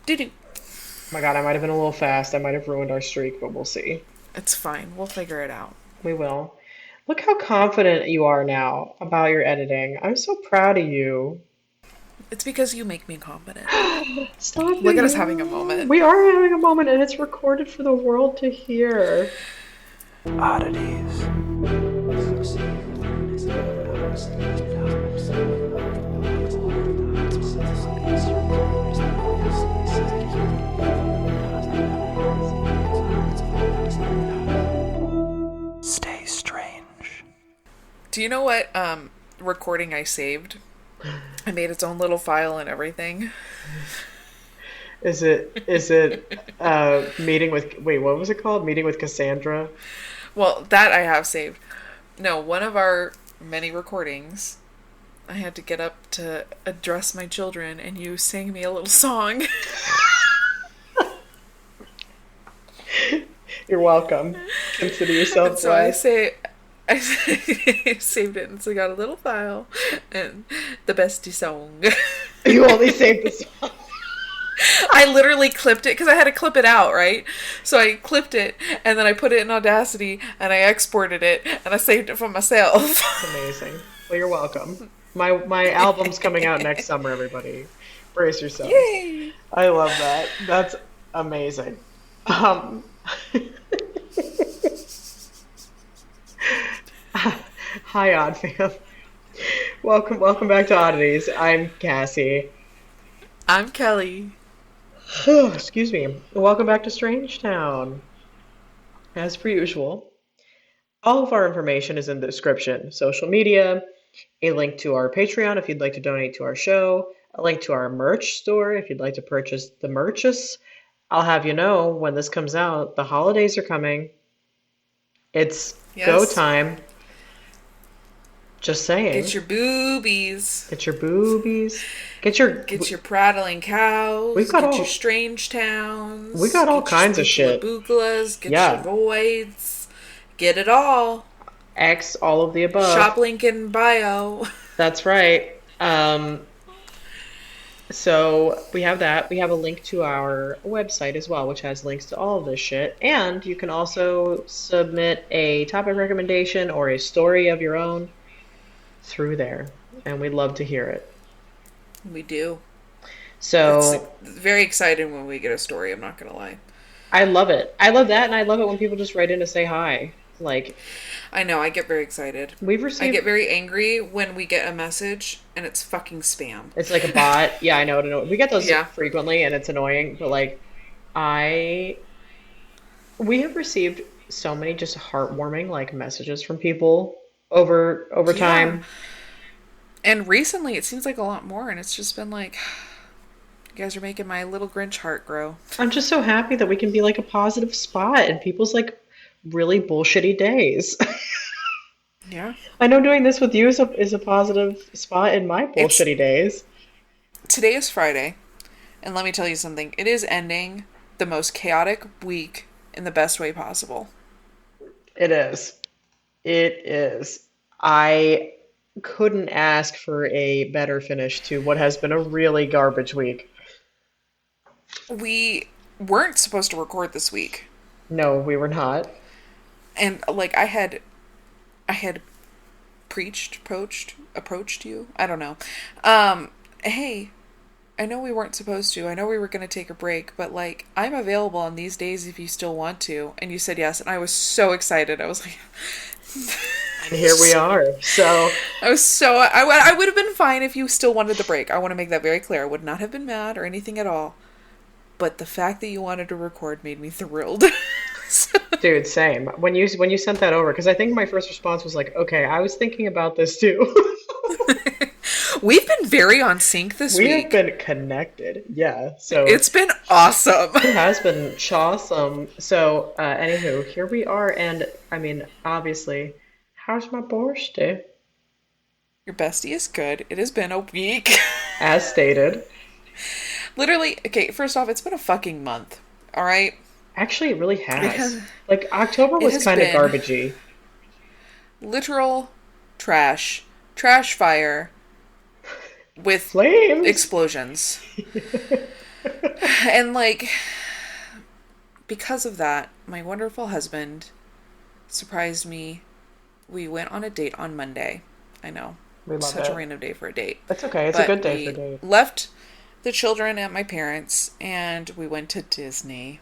Doo-doo. My God, I might have been a little fast. I might have ruined our streak, but we'll see. It's fine. We'll figure it out. We will. Look how confident you are now about your editing. I'm so proud of you. It's because you make me confident. Stop Look it, at us having a you. moment. We are having a moment and it's recorded for the world to hear. Oddities. Stay strange. Do you know what recording I saved? I made its own little file and everything. Is it meeting with wait, what was it called? Meeting with Cassandra? Well, that I have saved. No, one of our many recordings, I had to get up to address my children, and you sang me a little song. You're welcome. Consider And yourself so I blessed. say, I saved it, and so I got a little file, and the bestie song. You only saved the song. I literally clipped it because I had to clip it out, right? So I clipped it and then I put it in Audacity and I exported it and I saved it for myself. Amazing. Well, you're welcome. My album's coming out next summer, everybody. Brace yourselves. Yay! I love that. That's amazing. Um, Hi, Odd Fam. Welcome back to Oddities. I'm Cassie. I'm Kelly. Excuse me. Welcome back to Strange Town. As per usual, all of our information is in the description. Social media, a link to our Patreon if you'd like to donate to our show, a link to our merch store if you'd like to purchase the merches. I'll have you know when this comes out, the holidays are coming. It's go Yes. time. Just Get saying. your boobies. Get your boobies. Get your. Get your prattling We've cows. got Get your all. strange We towns. got all Get your kinds of spookula shit. bookulas. Get your Yeah. voids. Get it all. X, all of the above. Shop link in bio. That's right. So we have that. We have a link to our website as well, which has links to all of this shit. And you can also submit a topic recommendation or a story of your own through there. And we'd love to hear it. We do. It's So very exciting when we get a story, I'm not going to lie. I love it. I love that. And I love it when people just write in to say hi. Like, I know, I get very excited. we've I received, get very angry when we get a message and it's fucking spam. it's like a bot. Yeah, I know. We get those Yeah. frequently and it's annoying. But like, I, we have received so many just heartwarming like messages from people over Yeah. time. And recently it seems like a lot more, and it's just been like, you guys are making my little Grinch heart grow. I'm just so happy that we can be like a positive spot in people's like really bullshitty days. Yeah. I know doing this with you is a positive spot in my It's bullshitty days. Today is Friday, and let me tell you something. It is ending the most chaotic week in the best way possible. It is. It is. I couldn't ask for a better finish to what has been a really garbage week. We weren't supposed to record this week, No, we were not. and like I had approached you. I don't know. Hey, I know we weren't supposed to. I know we were going to take a break, but like I'm available on these days if you still want to. And you said yes, and I was so excited. I was like And here we are. So, I would have been fine if you still wanted the break. I want to make that very clear. I would not have been mad or anything at all. But the fact that you wanted to record made me thrilled. So- dude, same. When you sent that over, because I think my first response was like, okay, I was thinking about this too. We've been very on sync this We have week. been connected. Yeah. So It's been awesome. it has been chawsome. So, anywho, here we are, and I mean, obviously, how's my birthday? Your bestie is good. It has been a week. As stated. Literally, okay, first off, it's been a fucking month. All right? Actually, it really It has. has Like, October it was has kind of been garbagey. literal trash. Trash fire with Flames! explosions. And like, because of that, my wonderful husband surprised me. We went on a date on Monday. I know, We love such a it. random day for a date. It's okay. It's a But good day for we date. left the children at my parents' and we went to Disney.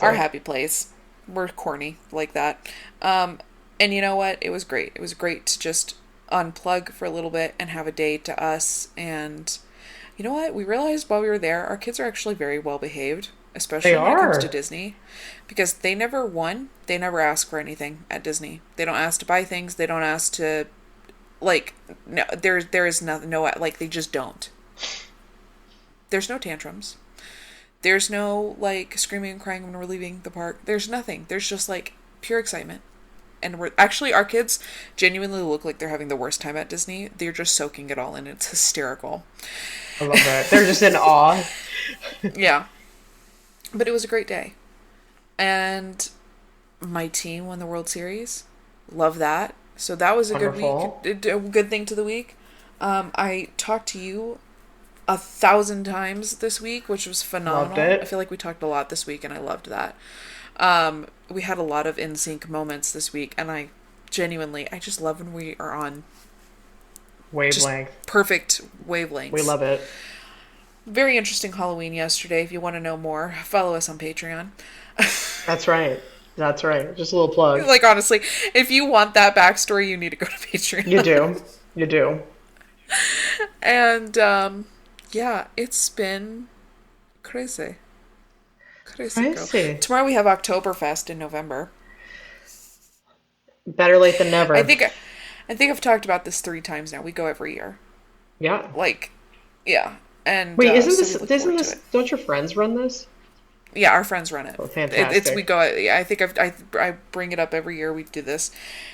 Our Fantastic. happy place. We're corny like that. Um, and you know what? It was great. It was great to just unplug for a little bit and have a day to us. And you know what? We realized while we were there, our kids are actually very well behaved, They especially when it comes to are. Disney, because they never ask for anything at Disney. They don't ask to buy things. They don't ask to like no. There is nothing. No, like they just don't. There's no tantrums. There's no like screaming and crying when we're leaving the park. There's nothing. There's just like pure excitement. And we're actually our kids genuinely look like they're having the worst time at Disney. They're just soaking it all in. It's hysterical. I love it. They're just in awe. Yeah. But it was a great day. And my team won the World Series. Love that. So that was a good week. Wonderful. A good thing to the week. I talked to you 1,000 times this week, which was Loved phenomenal. I it. feel like we talked a lot this week, and I loved that. We had a lot of in sync moments this week, and I just love when we are on just Wavelength. perfect We wavelengths. love it. Very interesting Halloween yesterday. If you want to know more, follow us on Patreon. That's right. That's right. Just a little plug. Like, honestly, if you want that backstory, you need to go to You Patreon. do. You do. And, yeah, it's been crazy. Crazy, girl. Crazy. Tomorrow we have Oktoberfest in November. Better late than I never. think I think I've talked about this 3 times now. We go every year. Yeah. Like, yeah. And Wait, so we look isn't forward to this, it. don't your friends run this? Yeah, our friends run it. Oh, It's we fantastic. go. I think I bring it up every year. We do this,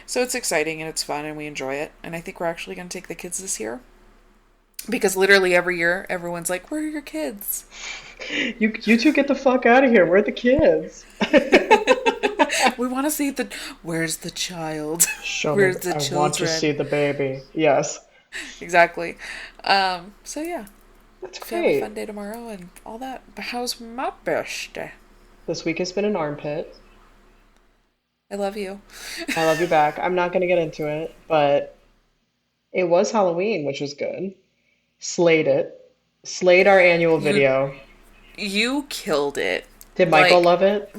so it's exciting and it's fun and we enjoy it. And I think we're actually going to take the kids this year because literally every year everyone's like, "Where are your kids?" You two get the fuck out of here. We're the kids. We want to see the. Where's the child? Show me. Where's the I want to see children? the baby. Yes. Exactly. So yeah, That's if you have a fun great. day tomorrow and all that. But how's my birthday? This week has been an armpit. I love you. I love you back. I'm not going to get into it, but it was Halloween, which was good. Slayed it. Slayed our annual You video. you killed it. Did Michael Like love it?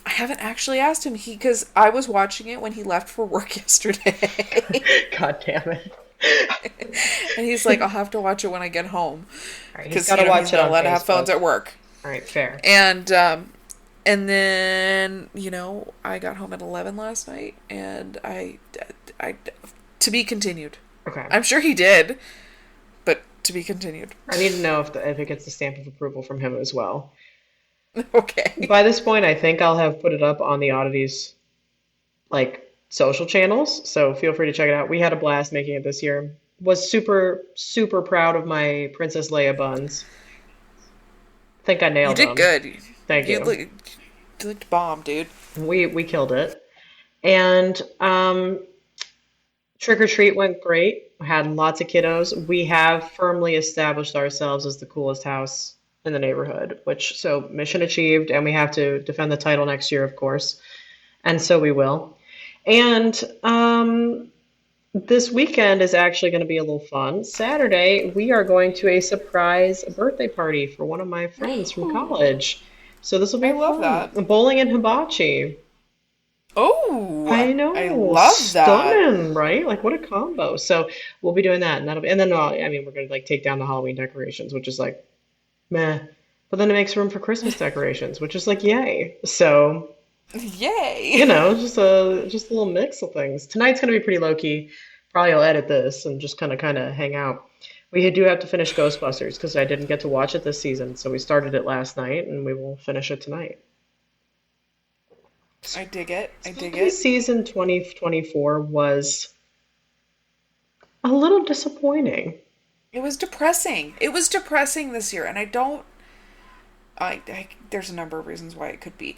I haven't actually asked him because I was watching it when he left for work yesterday. God damn it. And he's like, I'll have to watch it when I get home All right, he's because got to he's watch it not on allowed to have Facebook. phones at work. All right, fair. And then I got home at 11 last night, and I to be continued. Okay. I'm sure he did, but to be continued. I need to know if it gets the stamp of approval from him as well. Okay. By this point, I think I'll have put it up on the Oddities like social channels, so feel free to check it out. We had a blast making it this year. Was super super proud of my Princess Leia buns. Think I You nailed did them. good. Thank You you. look, you looked bomb, dude. We killed it. And trick or treat went great. We had lots of kiddos. We have firmly established ourselves as the coolest house in the neighborhood, which so mission achieved, and we have to defend the title next year, of course. And so we will. And this weekend is actually going to be a little fun. Saturday, we are going to a surprise birthday party for one of my friends from Ooh, college. So this will I be love fun. that. Bowling and hibachi. Oh, I I know, love that. stunning, right? Like what a combo. So we'll be doing that, and that'll be, and then I mean, we're gonna like take down the Halloween decorations, which is like meh. But then it makes room for Christmas decorations, which is like yay. So Yay. just a little mix of things. Tonight's gonna be pretty low key. Probably I'll edit this and just kind of hang out. We do have to finish Ghostbusters because I didn't get to watch it this season, so we started it last night and we will finish it tonight. I dig it. I dig Spooky it. season 2024 was a little disappointing. It was depressing. It was depressing this year, and I don't. There's a number of reasons why it could be.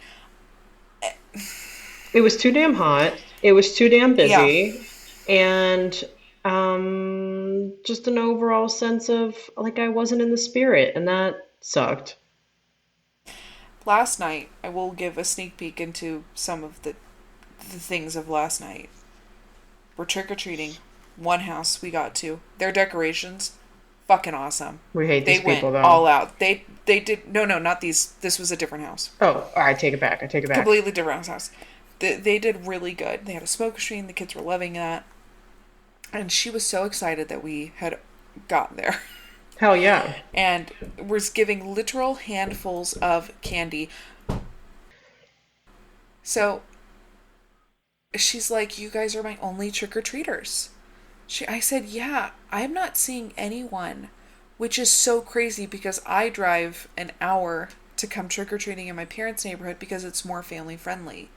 It was too damn hot. It was too damn Yeah. busy. And Just an overall sense of like I wasn't in the spirit, and that sucked. Last night, I will give a sneak peek into some of the things of last night. We're trick or treating. One house we got to. Their decorations, fucking awesome. We hate They these went people though. all out. They did no, not these. This was a different house. Oh, I take it back. I take it back. Completely different house. They did really good. They had a smoke machine. The kids were loving that, and she was so excited that we had gotten there. Hell yeah. And was giving literal handfuls of candy. So she's like, "You guys are my only trick or treaters." I said, "Yeah, I'm not seeing anyone," which is so crazy because I drive an hour to come trick or treating in my parents' neighborhood because it's more family friendly.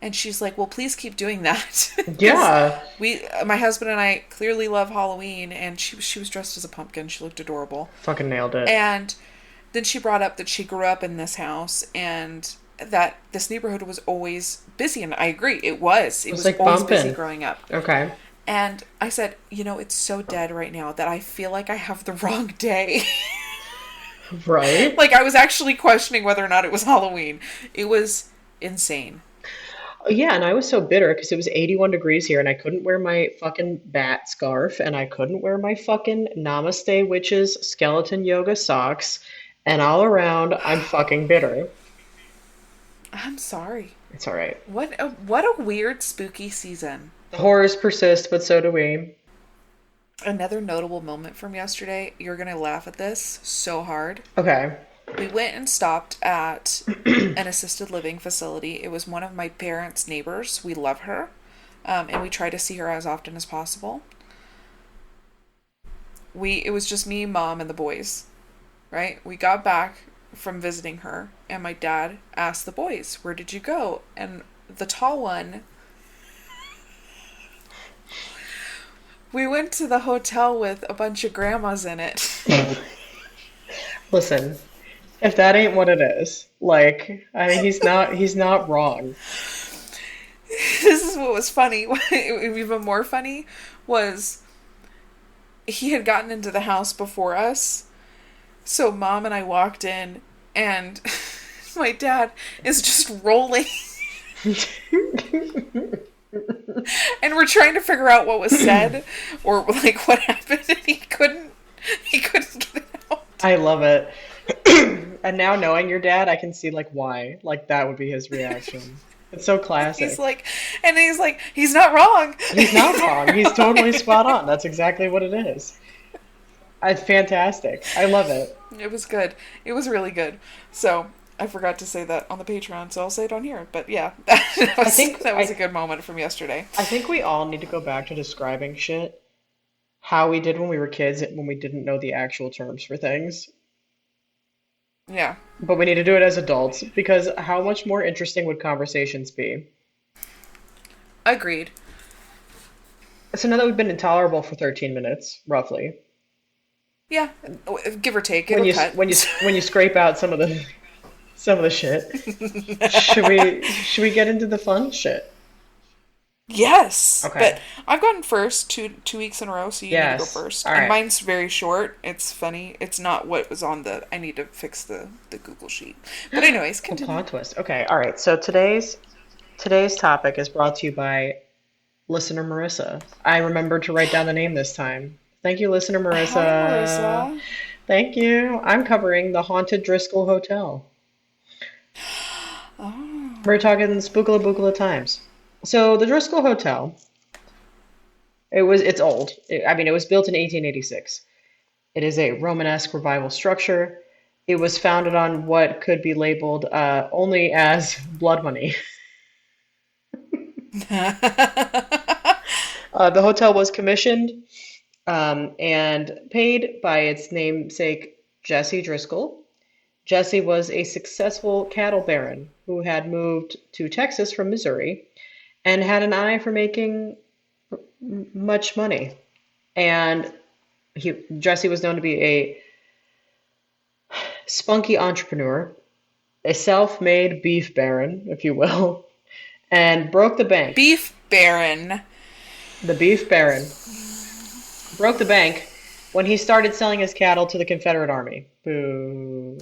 And she's like, "Well, please keep doing that." Because Yeah. my husband and I clearly love Halloween, and she was dressed as a pumpkin. She looked adorable. Fucking nailed it. And then she brought up that she grew up in this house and that this neighborhood was always busy. And I agree, it was. It It's was like always busy bumping. growing up. Okay. And I said, it's so dead right now that I feel like I have the wrong day. Right? Like I was actually questioning whether or not it was Halloween. It was insane. Yeah, and I was so bitter because it was 81 degrees here and I couldn't wear my fucking bat scarf and I couldn't wear my fucking Namaste Witches skeleton yoga socks. And all around, I'm fucking bitter. I'm sorry. It's all right. What a weird spooky season. The horrors persist, but so do we. Another notable moment from yesterday, you're going to laugh at this so hard. Okay. We went and stopped at an assisted living facility. It was one of my parents' neighbors. We love her. And we try to see her as often as possible. It was just me, mom, and the boys, right? We got back from visiting her, and my dad asked the boys, "Where did you go?" And the tall one, "We went to the hotel with a bunch of grandmas in it." Listen, if that ain't what it is, like, I mean, he's not wrong. This is what was funny. Even more funny was he had gotten into the house before us. So mom and I walked in, and my dad is just rolling. And we're trying to figure out what was said or like what happened, and he couldn't get it out. I love it. And now knowing your dad, I can see like why. Like that would be his reaction. It's so He's classic. like, and he's like, he's not wrong. He's not wrong. He's totally spot on. That's exactly what it is. It's fantastic. I love it. It was good. It was really good. So I forgot to say that on the Patreon, so I'll say it on here. But yeah, I think that was a I good moment from yesterday. I think we all need to go back to describing shit how we did when we were kids when we didn't know the actual terms for things. Yeah, But we need to do it as adults because how much more interesting would conversations be? agreed. So now that we've been intolerable for 13 minutes, roughly, Yeah, give or take, when it'll you cut. when you scrape out some of the shit, should we get into the fun shit? Yes, Okay. but I've gone first 2 weeks in a row, so you need to go Yes. first. All And right. mine's very short. It's funny. It's not what was on the. I need to fix the Google sheet. But anyways, A continue. plot twist. Okay. All right. So today's topic is brought to you by listener Marissa. I remembered to write down the name this time. Thank you, listener Hi, Marissa. Marissa. Thank you. I'm covering the haunted Driskill Hotel. Oh, We're talking spookala bookala times. So the Driskill Hotel, it's old. I mean, it was built in 1886. It is a Romanesque revival structure. It was founded on what could be labeled only as blood money. The hotel was commissioned and paid by its namesake Jesse Driscoll. Jesse was a successful cattle baron who had moved to Texas from Missouri and had an eye for making much money. And Jesse was known to be a spunky entrepreneur, a self-made beef baron, if you will, and broke the bank. Beef Baron. The beef baron. broke the bank when he started selling his cattle to the Confederate Army. Boo.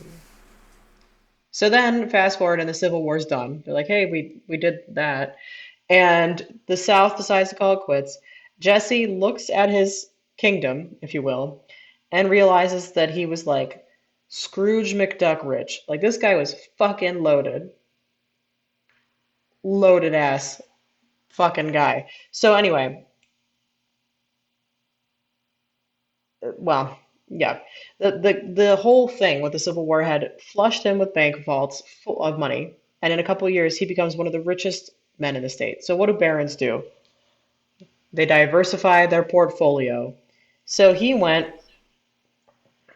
So then, fast forward, and the Civil War's done. They're like, hey, we did that. And the South decides to call it quits. Jesse looks at his kingdom, if you will, and realizes that he was like Scrooge McDuck rich. Like, this guy was fucking loaded. Loaded ass fucking guy. So, anyway, well, yeah. The whole thing with the Civil War had flushed him with bank vaults full of money, and in a couple of years he becomes one of the richest men in the state. So what do barons do? They diversify their portfolio. So he went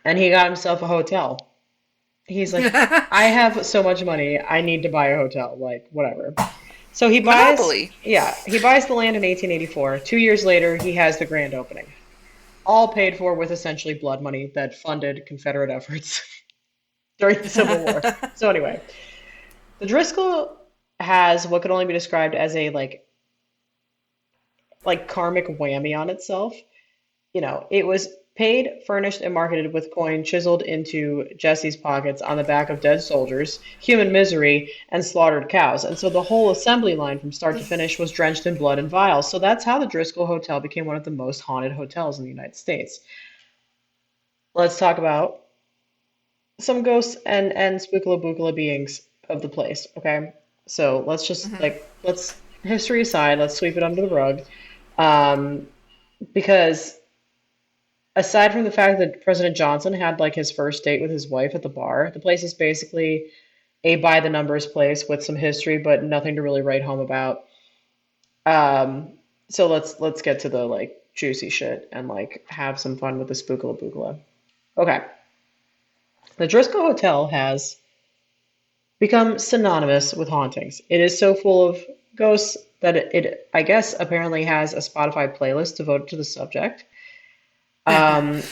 and he got himself a hotel. He's like, I have so much money, I need to buy a hotel, like whatever. So he buys, Monopoly. yeah, he buys the land in 1884. 2 years later, he has the grand opening, all paid for with essentially blood money that funded Confederate efforts during the Civil War. So anyway, the Driscoll has what could only be described as a like karmic whammy on itself. It was paid, furnished, and marketed with coin chiseled into Jesse's pockets on the back of dead soldiers, human misery, and slaughtered cows. And so the whole assembly line from start to finish was drenched in blood and vials. So that's how the Driskill Hotel became one of the most haunted hotels in the United States. Let's talk about some ghosts and spookala bookala beings of the place, okay? So let's just let's history aside, let's sweep it under the rug. Um, because aside from the fact that President Johnson had like his first date with his wife at the bar, the place is basically a by the numbers place with some history but nothing to really write home about. Um, so let's get to the like juicy shit and like have some fun with the spookala bookala. Okay. The Driscoll Hotel has become synonymous with hauntings. It is so full of ghosts that it I guess apparently has a Spotify playlist devoted to the subject. Um,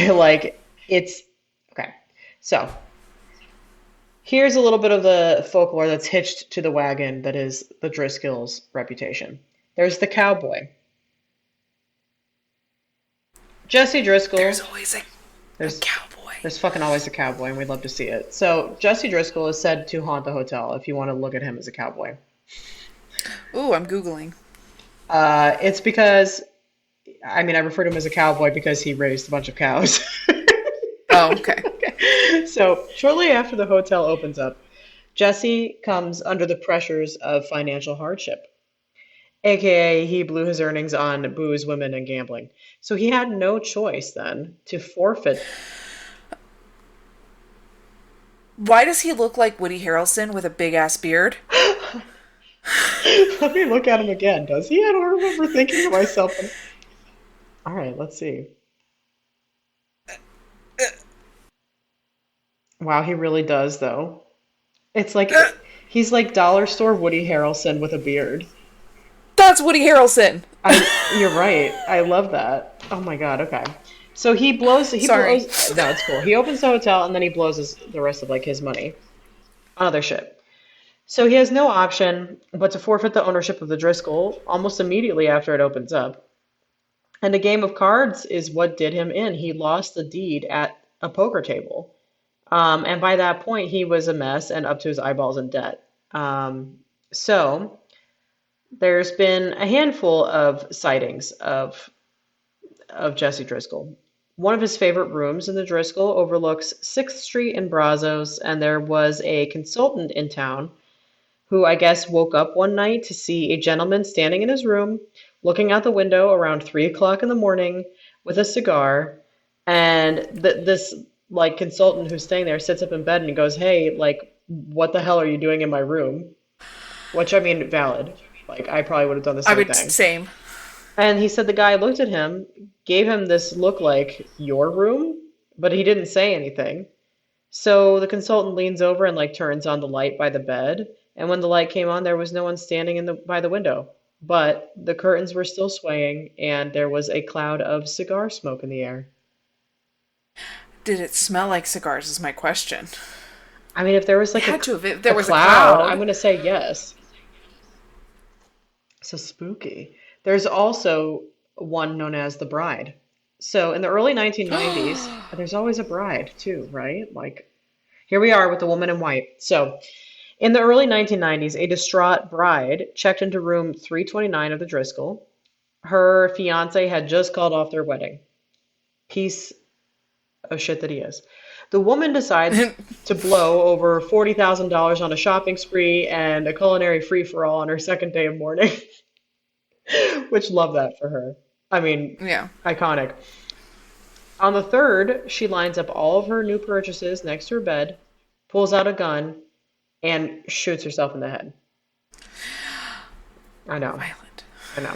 like it's okay. So here's a little bit of the folklore that's hitched to the wagon that is the Driskill's reputation. There's the cowboy. Jesse There's Driscoll. always a There's cowboy. there's fucking always a cowboy, and we'd love to see it. So Jesse Driscoll is said to haunt the hotel if you want to look at him as a cowboy. Ooh, I'm Googling. It's because I refer to him as a cowboy because he raised a bunch of cows. Oh, okay. So shortly after the hotel opens up, Jesse comes under the pressures of financial hardship, aka he blew his earnings on booze, women, and gambling. So he had no choice then to forfeit. Why does he look like Woody Harrelson with a big ass beard? Let me look at him again. Does he? I don't remember thinking to myself. All right, let's see. Wow, he really does, though. It's like he's like dollar store Woody Harrelson with a beard. That's Woody Harrelson. You're right. I love that. Oh my God. Okay. So he Sorry. blows. No, it's cool. He opens the hotel and then he blows the rest of like his money on other shit. So he has no option but to forfeit the ownership of the Driscoll almost immediately after it opens up. And a game of cards is what did him in. He lost the deed at a poker table. And by that point, he was a mess and up to his eyeballs in debt. So there's been a handful of sightings of Jesse Driscoll. One of his favorite rooms in the Driscoll overlooks 6th Street in Brazos, and there was a consultant in town who I guess woke up one night to see a gentleman standing in his room, looking out the window around 3 o'clock in the morning with a cigar. And this like consultant who's staying there sits up in bed and he goes, "Hey, like, what the hell are you doing in my room?" Which valid. Like, I probably would have done the I same would thing. same. And he said the guy looked at him, gave him this look like, "Your room?" But he didn't say anything. So the consultant leans over and like turns on the light by the bed. And when the light came on, there was no one standing by the window. But the curtains were still swaying, and there was a cloud of cigar smoke in the air. Did it smell like cigars is my question. If there was It like had to have. If a there was a cloud, I'm cloud. going to say yes. So spooky. There's also one known as the Bride. So in the early 1990s, there's always a bride too, right? Like here we are with the woman in white. So in the early 1990s, a distraught bride checked into room 329 of the Driscoll. Her fiance had just called off their wedding. Piece of shit that he is. The woman decides to blow over $40,000 on a shopping spree and a culinary free-for-all on her second day of mourning, which love that for her. I mean, Yeah. iconic. On the third, she lines up all of her new purchases next to her bed, pulls out a gun, and shoots herself in the head. I know, Violent. I know.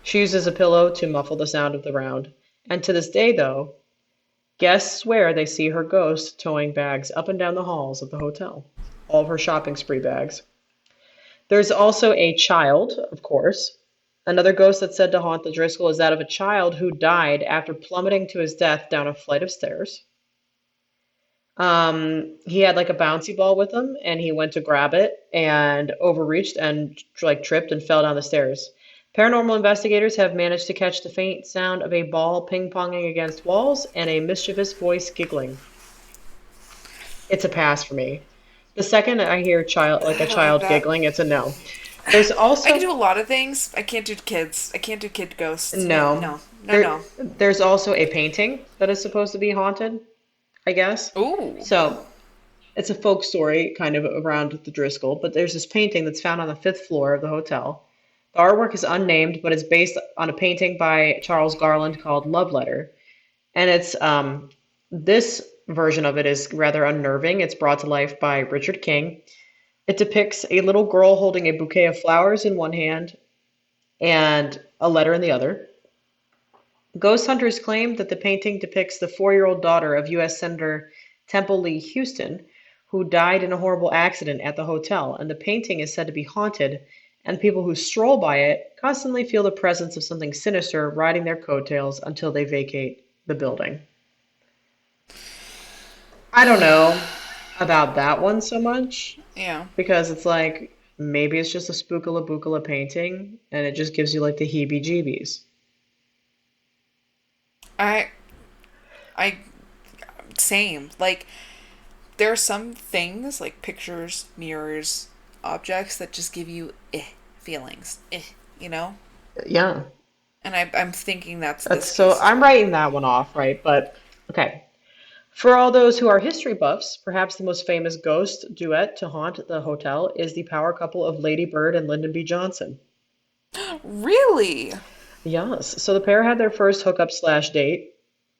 She uses a pillow to muffle the sound of the round. And to this day, though, guests swear they see her ghost towing bags up and down the halls of the hotel. All of her shopping spree bags. There's also a child, of course. Another ghost that's said to haunt the Driscoll is that of a child who died after plummeting to his death down a flight of stairs. He had like a bouncy ball with him, and he went to grab it and overreached and like tripped and fell down the stairs. Paranormal investigators have managed to catch the faint sound of a ball ping-ponging against walls and a mischievous voice giggling. It's a pass for me. The second I hear child like a I don't like child that. giggling, it's a no. There's I can also do a lot of things. I can't do kids. I can't do kid ghosts. No, no. no, no, There no. there's also a painting that is supposed to be haunted, I guess. Ooh. So it's a folk story kind of around the Driscoll, but there's this painting that's found on the fifth floor of the hotel. The artwork is unnamed, but it's based on a painting by Charles Garland called Love Letter. And it's this version of it is rather unnerving. It's brought to life by Richard King. It depicts a little girl holding a bouquet of flowers in one hand and a letter in the other. Ghost hunters claim that the painting depicts the 4-year-old daughter of U.S. Senator Temple Lee Houston, who died in a horrible accident at the hotel, and the painting is said to be haunted, and people who stroll by it constantly feel the presence of something sinister riding their coattails until they vacate the building. I don't know about that one so much, Yeah. because it's like maybe it's just a spookala bookala painting, and it just gives you like the heebie-jeebies. I I same. Like there are some things like pictures, mirrors, objects that just give you feelings. You know? Yeah. And I'm thinking that's That's this so case I'm too. writing that one off, right? But okay. For all those who are history buffs, perhaps the most famous ghost duet to haunt the hotel is the power couple of Lady Bird and Lyndon B. Johnson. Really? Yes. So the pair had their first hookup slash date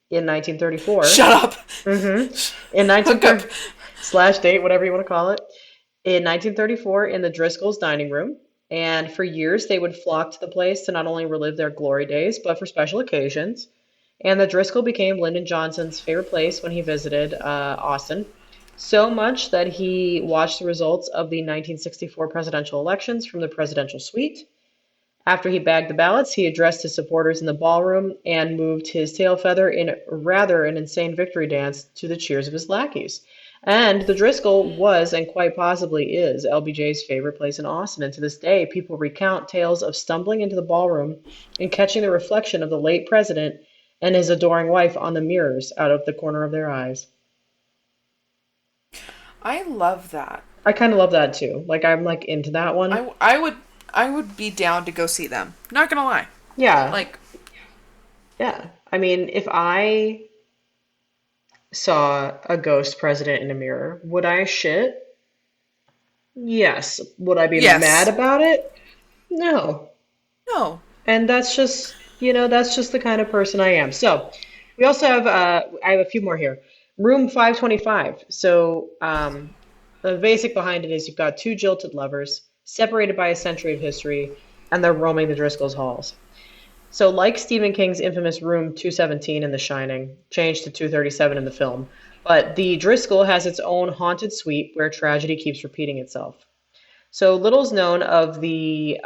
in 1934. Shut up. Mm-hmm. In Hook up. 1930 slash date, whatever you want to call it. In 1934 in the Driscoll's dining room. And for years, they would flock to the place to not only relive their glory days, but for special occasions. And the Driscoll became Lyndon Johnson's favorite place when he visited Austin, so much that he watched the results of the 1964 presidential elections from the presidential suite. After he bagged the ballots, he addressed his supporters in the ballroom and moved his tail feather in rather an insane victory dance to the cheers of his lackeys. And the Driscoll was, and quite possibly is, LBJ's favorite place in Austin. And to this day, people recount tales of stumbling into the ballroom and catching the reflection of the late president and his adoring wife on the mirrors out of the corner of their eyes. I love that. I kind of love that too. Like, I'm like into that one. I would be down to go see them. Not gonna lie. Yeah, Like, yeah. I mean, if I saw a ghost president in a mirror, would I shit? Yes. Would I be mad yes. about it? No. No. And that's just, that's just the kind of person I am. So we also have, I have a few more here. Room 525. So the basic behind it is you've got two jilted lovers separated by a century of history, and they're roaming the Driscoll's halls. So, like Stephen King's infamous Room 217 in The Shining, changed to 237 in the film, but the Driscoll has its own haunted suite where tragedy keeps repeating itself. So, little's known of the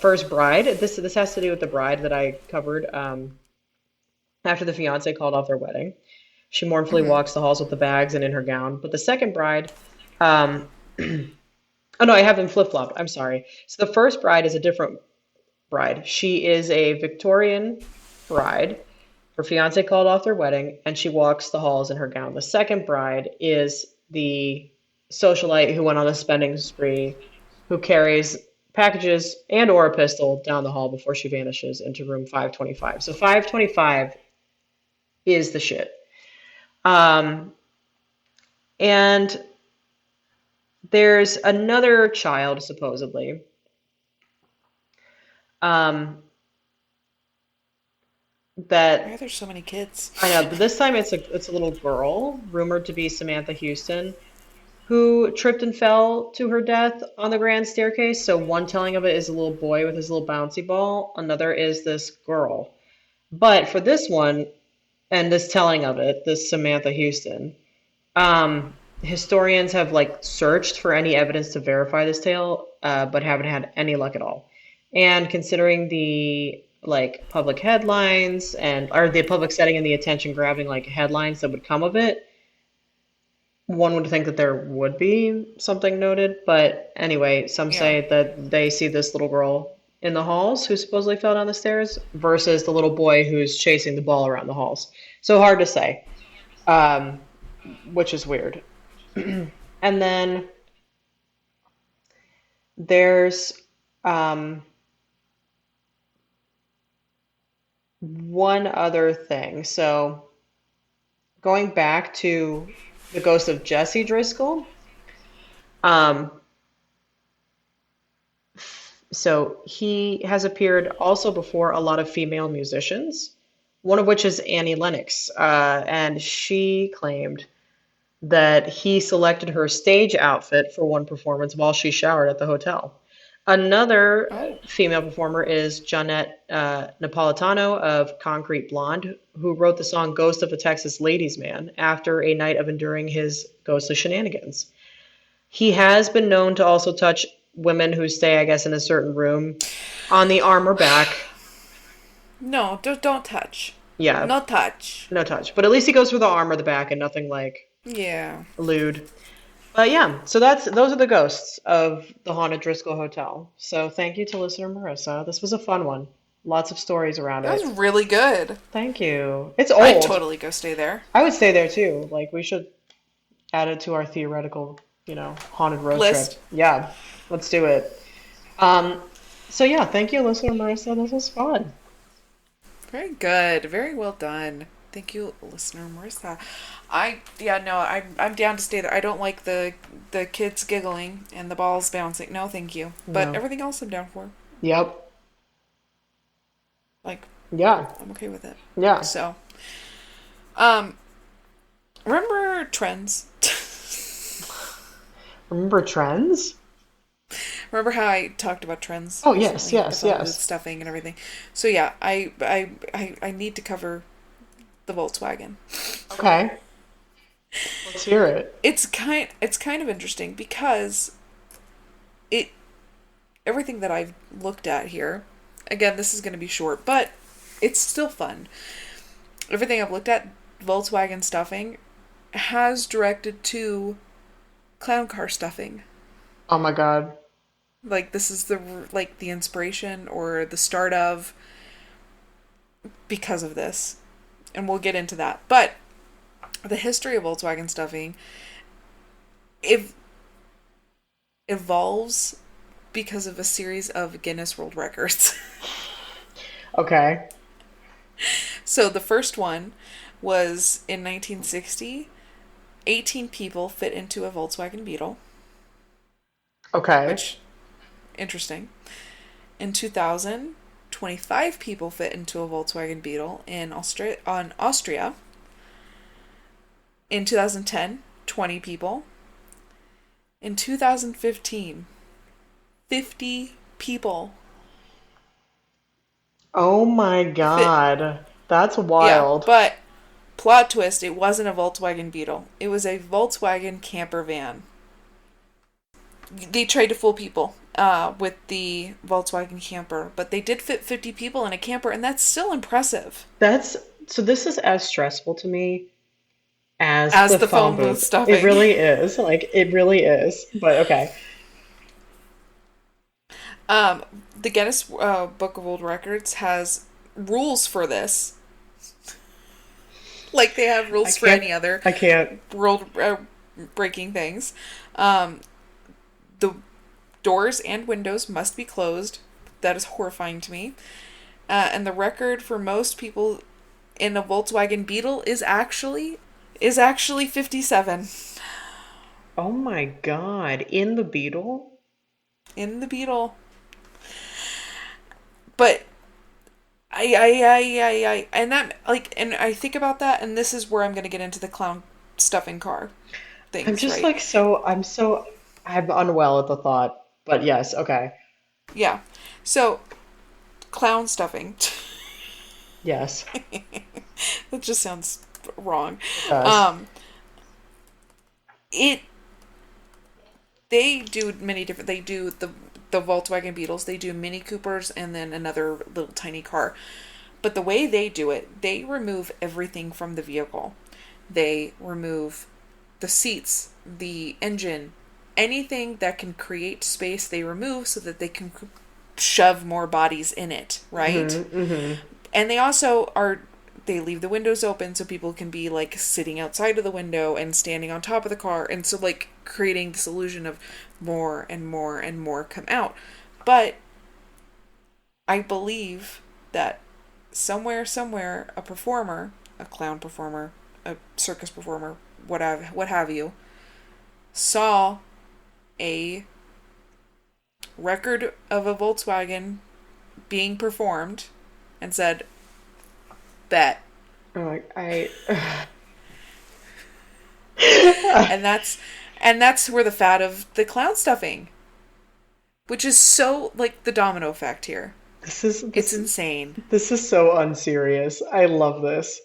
first bride. This has to do with the bride that I covered after the fiance called off their wedding. She mournfully Mm-hmm. walks the halls with the bags and in her gown. But the second bride, um, oh no, I have them flip flop. I'm sorry. So the first bride is a different bride. She is a Victorian bride. Her fiance called off their wedding, and she walks the halls in her gown. The second bride is the socialite who went on a spending spree, who carries packages and or a pistol down the hall before she vanishes into room 525. So 525 is the shit. Um, and there's another child, supposedly, um, Why are that there so many kids? I know, but this time it's a little girl, rumored to be Samantha Houston, who tripped and fell to her death on the grand staircase. So one telling of it is a little boy with his little bouncy ball. Another is this girl. But for this one, and this telling of it, this Samantha Houston, historians have like searched for any evidence to verify this tale, but haven't had any luck at all. And considering the like public headlines and or the public setting and the attention grabbing like headlines that would come of it, one would think that there would be something noted. But anyway, some Yeah. say that they see this little girl in the halls who supposedly fell down the stairs versus the little boy who's chasing the ball around the halls. So hard to say, um, which is weird. And then there's um, one other thing. So going back to the ghost of Jesse Driscoll, um, so he has appeared also before a lot of female musicians, one of which is Annie Lennox, and she claimed that he selected her stage outfit for one performance while she showered at the hotel. Another Oh. female performer is Johnette Napolitano of Concrete Blonde, who wrote the song Ghost of a Texas Ladies Man after a night of enduring his ghostly shenanigans. He has been known to also touch women who stay, I guess, in a certain room on the arm or back. No, don't touch. Yeah, No touch. no touch. But at least he goes for the arm or the back and nothing like Yeah. lewd. But yeah, so that's those are the ghosts of the haunted Driskill Hotel. So thank you to listener Marissa. This was a fun one. Lots of stories around That it. was really good. Thank you. It's I'd old. totally go stay there. I would stay there too. Like we should add it to our theoretical, haunted road trip. List. Yeah, let's do it. Um, so yeah, thank you, listener Marissa. This was fun. Very good. Very well done. Thank you, listener Marissa. Yeah, no, I'm down to stay there. I don't like the kids giggling and the balls bouncing. No, thank you. But No. everything else I'm down for. Yep. Like, Yeah. I'm okay with it. Yeah. So, um, remember trends? Remember trends? Remember how I talked about trends Oh yes, recently, the yes, phone booth yes. stuffing and everything? So yeah, I need to cover the Volkswagen. Okay. Let's hear it. It's kind of interesting because it everything that I've looked at here. Again, this is going to be short, but it's still fun. Everything I've looked at, Volkswagen stuffing, has directed to clown car stuffing. Oh my God. Like this is the inspiration or the start of because of this, and we'll get into that. But the history of Volkswagen stuffing ev- evolves because of a series of Guinness World Records. Okay. So the first one was in 1960. 18 people fit into a Volkswagen Beetle, Okay. which interesting. In 2000, 25 people fit into a Volkswagen Beetle in Austria. In 2010, 20 people. In 2015, 50 people Oh my fit. God. That's Yeah, wild. but plot twist, it wasn't a Volkswagen Beetle. It was a Volkswagen camper van. They tried to fool people with the Volkswagen camper, but they did fit 50 people in a camper, and that's still impressive. That's so this is as stressful to me as As the the phone phone booth booth. It stuffing. really is. Like it really is. But okay. Um, the Guinness Book of World Records has rules for this, like they have I rules for can't. any other I can't. world breaking things. Um, the doors and windows must be closed. That is horrifying to me. And the record for most people in a Volkswagen Beetle is actually 57 Oh my God! In the Beetle. in the Beetle. But and that like, and I think about that, and this is where I'm gonna get into the clown stuffing car I'm things, just right? like so. I'm unwell at the thought. But yes. Okay. Yeah. So clown stuffing. Yes. That just sounds wrong. It does. Um, it they do many different. They do the Volkswagen Beetles. They do Mini Coopers and then another little tiny car. But the way they do it, they remove everything from the vehicle. They remove the seats, the engine, anything that can create space. They remove so that they can shove more bodies in it, right? Mm-hmm. And they leave the windows open so people can be like sitting outside of the window and standing on top of the car, and so like creating this illusion of more and more and more come out. But I believe that somewhere a performer, a clown performer, a circus performer, what have you, saw a record of a Volkswagen being performed and said, bet. Like I. And that's where the fad of the clown stuffing, which is so like the domino effect here. This is It's this. insane. This is so unserious. I love this.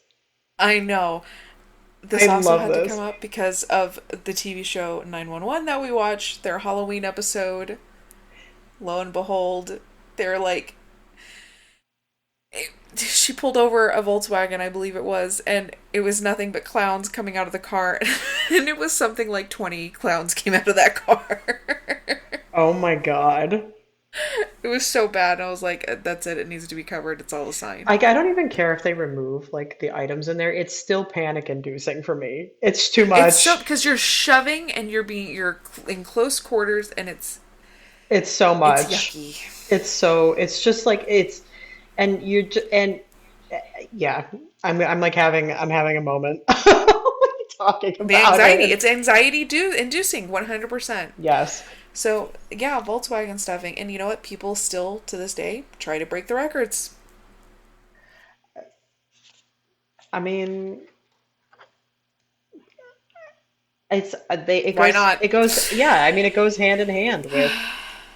I know. I This also love had to come this. up because of the TV show 911 that we watched, their Halloween episode. Lo and behold, they're like, she pulled over a Volkswagen, I believe it was, and it was nothing but clowns coming out of the car. And it was something like 20 clowns came out of that car. Oh my God. It was so bad. I was like, that's it. It needs to be covered. It's all a sign. Like I don't even care if they remove like the items in there. It's still panic inducing for me. It's too It's so, much. because you're shoving and you're in close quarters, and It's so it's much. yucky. It's just like it's and you're just and yeah, I'm like I'm having a moment talking The about anxiety. it. It's anxiety inducing 100%. Yes. So, yeah, Volkswagen stuffing. And you know what? People still, to this day, try to break the records. I mean, it's they Why not? it goes yeah, I mean it goes hand in hand with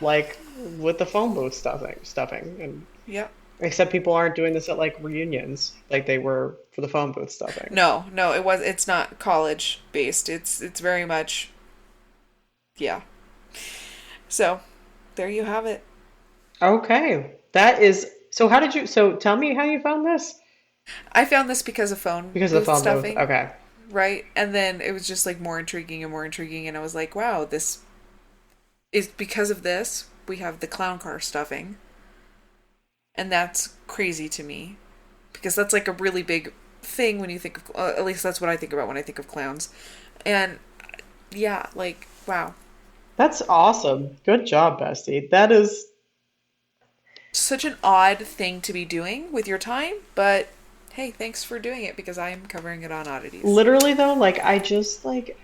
like with the phone booth stuffing and Yep. except people aren't doing this at like reunions like they were for the phone booth stuffing. No, no, it's not college based. It's very much, yeah. So, there you have it. Okay. That is so how did you so tell me how you found this? I found this because of phone Because of the booth phone booth. stuffing, Okay. right? And then it was just like more intriguing, and I was like, wow, this is because of this. We have the clown car stuffing, and that's crazy to me because that's like a really big thing when you think of, at least that's what I think about when I think of clowns. And yeah, like, wow. That's awesome. Good job, Bestie. That is Such an odd thing to be doing with your time, but hey, thanks for doing it because I am covering it on Oddities. literally though, like I just like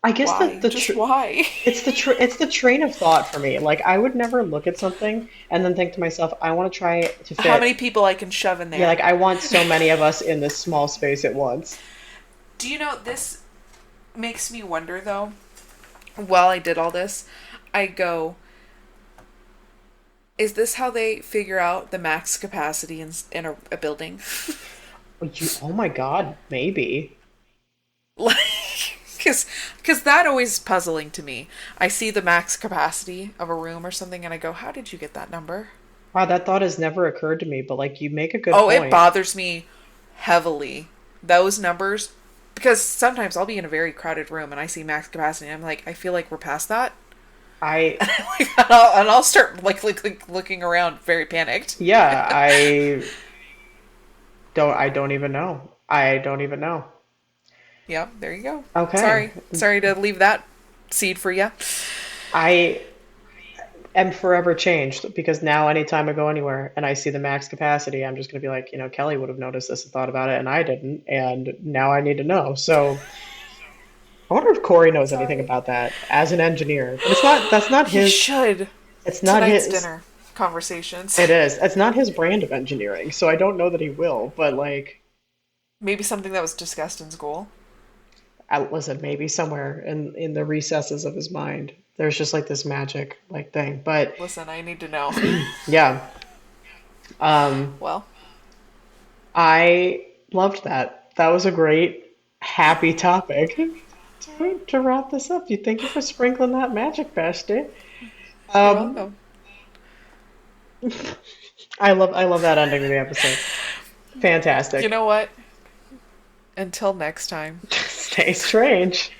I guess Why? Just why? it's the train of thought for me. Like I would never look at something and then think to myself, I want to try to How fit. many people I can shove in Yeah, like there? I want so many of us in this small space at once. Do you know this makes me wonder though? While I did all this, I go, is this how they figure out the max capacity in a building? Oh my God, maybe. Like, because that always puzzling to me. I see the max capacity of a room or something, and I go, how did you get that number? Wow, that thought has never occurred to me, but like you make a good Oh, it point. bothers me heavily. Those numbers, because sometimes I'll be in a very crowded room and I see max capacity, and I'm like, I feel like we're past that. I And I'll start looking around, very panicked. yeah, I don't even know. I don't even know. Yeah, there you go. Okay. Sorry to leave that seed for you. I am forever changed because now anytime I go anywhere and I see the max capacity, I'm just going to be like, Kelly would have noticed this and thought about it and I didn't, and now I need to know. So I wonder if Corey knows anything Sorry. about that as an engineer. But that's not He his should. it's not Tonight's his dinner conversations. it is. It's not his brand of engineering, so I don't know that he will, but like Maybe something that was discussed in school. listen, maybe somewhere in the recesses of his mind, there's just like this magic like thing. But Listen, I need to know. yeah, um, Well, I loved that. That was a great, happy topic to wrap this up. You thank you for sprinkling that magic, bestie. you're Um, welcome. I love that ending of the episode. You Fantastic. know what? Until next time. Stay strange.